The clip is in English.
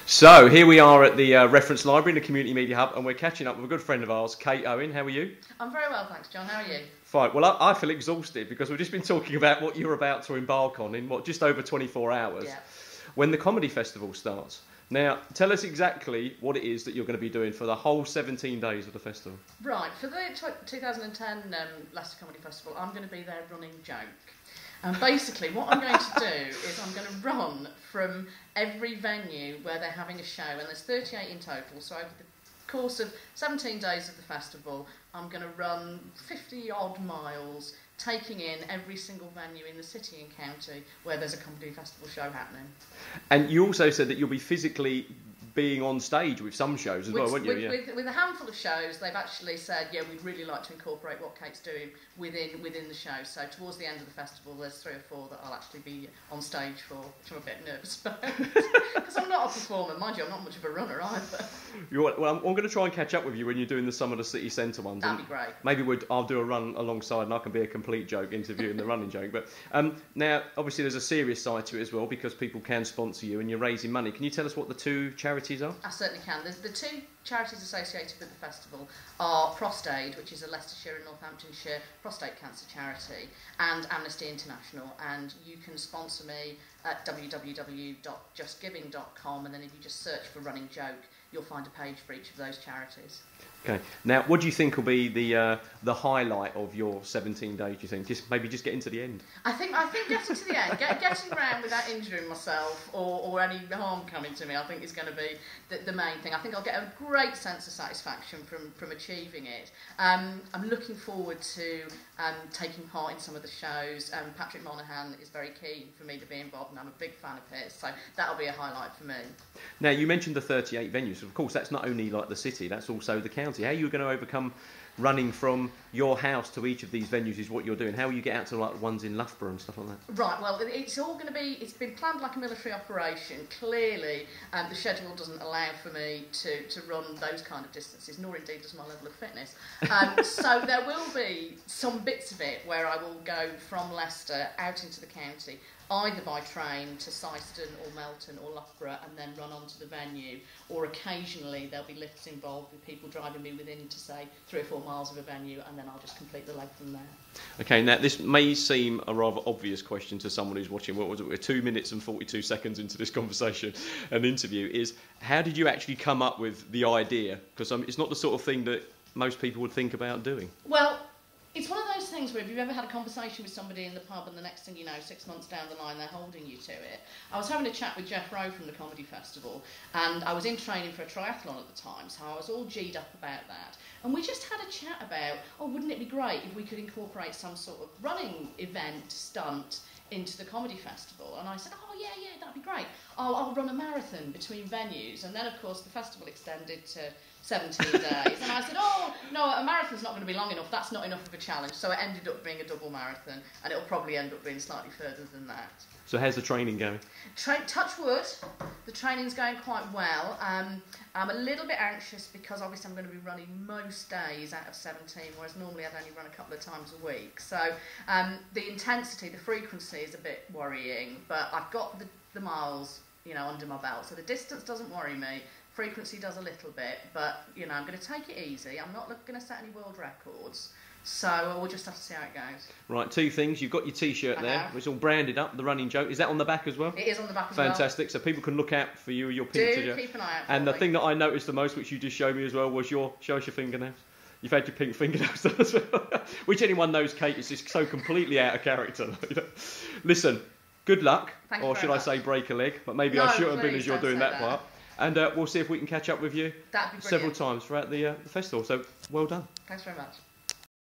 So here we are at the Reference Library in the Community Media Hub, and we're catching up with a good friend of ours, Kate Owen. How are you? I'm very well, thanks, John. How are you? Fine. Well, I feel exhausted because we've just been talking about what you're about to embark on in just over 24 hours when the comedy festival starts. Now, tell us exactly what it is that you're going to be doing for the whole 17 days of the festival. Right, for the 2010 Leicester Comedy Festival, I'm going to be there running joke. And basically what I'm going to do is I'm going to run from every venue where they're having a show, and there's 38 in total, so over the course of 17 days of the festival, I'm going to run 50 odd miles, taking in every single venue in the city and county where there's a comedy festival show happening. And you also said that you'll be physically being on stage with some shows as well, won't you? With a handful of shows, they've actually said, yeah, we'd really like to incorporate what Kate's doing within the show. So towards the end of the festival, there's 3 or 4 that I'll actually be on stage for, which I'm a bit nervous about. Because I'm not a performer, mind you, I'm not much of a runner either. Well, I'm going to try and catch up with you when you're doing some of the city centre ones. That'd be great. Maybe I'll do a run alongside, and I can be a complete joke interviewing the running joke. But now, obviously, there's a serious side to it as well, because people can sponsor you and you're raising money. Can you tell us what the 2 charities are? I certainly can. The 2 charities associated with the festival are Prostaid, which is a Leicestershire and Northamptonshire prostate cancer charity, and Amnesty International. And you can sponsor me at www.justgiving.com, and then if you just search for Running Joke, you'll find a page for each of those charities. Okay. Now, what do you think will be the highlight of your 17 days? Do you think maybe just getting to the end? I think getting to the end, getting around without injuring myself or any harm coming to me, I think is going to be the main thing. I think I'll get a great sense of satisfaction from achieving it. I'm looking forward to taking part in some of the shows. Patrick Monaghan is very keen for me to be involved, and I'm a big fan of his, so that'll be a highlight for me. Now, you mentioned the 38 venues. So of course, that's not only like the city, that's also the county. How are you going to overcome running from your house to each of these venues is what you're doing? How will you get out to like ones in Loughborough and stuff like that? Right, well, it's all going to be, it's been planned like a military operation. Clearly, the schedule doesn't allow for me to run those kind of distances, nor indeed does my level of fitness. So there will be some bits of it where I will go from Leicester out into the county, either by train to Syston or Melton or Loughborough, and then run onto the venue, or occasionally there'll be lifts involved with people driving me within, to say, 3 or 4 miles of a venue, and then I'll just complete the leg from there. Okay, now this may seem a rather obvious question to someone who's watching, what was it, we're 2 minutes and 42 seconds into this conversation and interview, is how did you actually come up with the idea? Because it's not the sort of thing that most people would think about doing. Well, it's one of those things where if you've ever had a conversation with somebody in the pub and the next thing you know, 6 months down the line, they're holding you to it. I was having a chat with Jeff Rowe from the Comedy Festival, and I was in training for a triathlon at the time, so I was all G'd up about that. And we just had a chat about, oh, wouldn't it be great if we could incorporate some sort of running event, stunt, into the Comedy Festival? And I said, oh, yeah, that'd be great. I'll run a marathon between venues. And then, of course, the festival extended to 17 days. And I said, oh, no, a marathon's not going to be long enough. That's not enough of a challenge. So it ended up being a double marathon, and it'll probably end up being slightly further than that. So how's the training going? Touch wood, the training's going quite well. I'm a little bit anxious because obviously I'm going to be running most days out of 17, whereas normally I'd only run a couple of times a week. So the intensity, the frequency is a bit worrying, but I've got the miles, under my belt. So the distance doesn't worry me. Frequency does a little bit, but, I'm going to take it easy. I'm not going to set any world records. So we'll just have to see how it goes. Right, 2 things. You've got your T-shirt there. It's all branded up, the Running Joke. Is that on the back as well? It is on the back as well. Fantastic. So people can look out for your picture. Do keep an eye out for And the thing that I noticed the most, which you just showed me as well, was show us your fingernails. You've had your pink fingernails done as well. Which anyone knows, Kate, is just so completely out of character. Listen, good luck. Thank or you should I say break a leg? But maybe I shouldn't have been as you're doing that part. And we'll see if we can catch up with you several times throughout the festival. So well done. Thanks very much.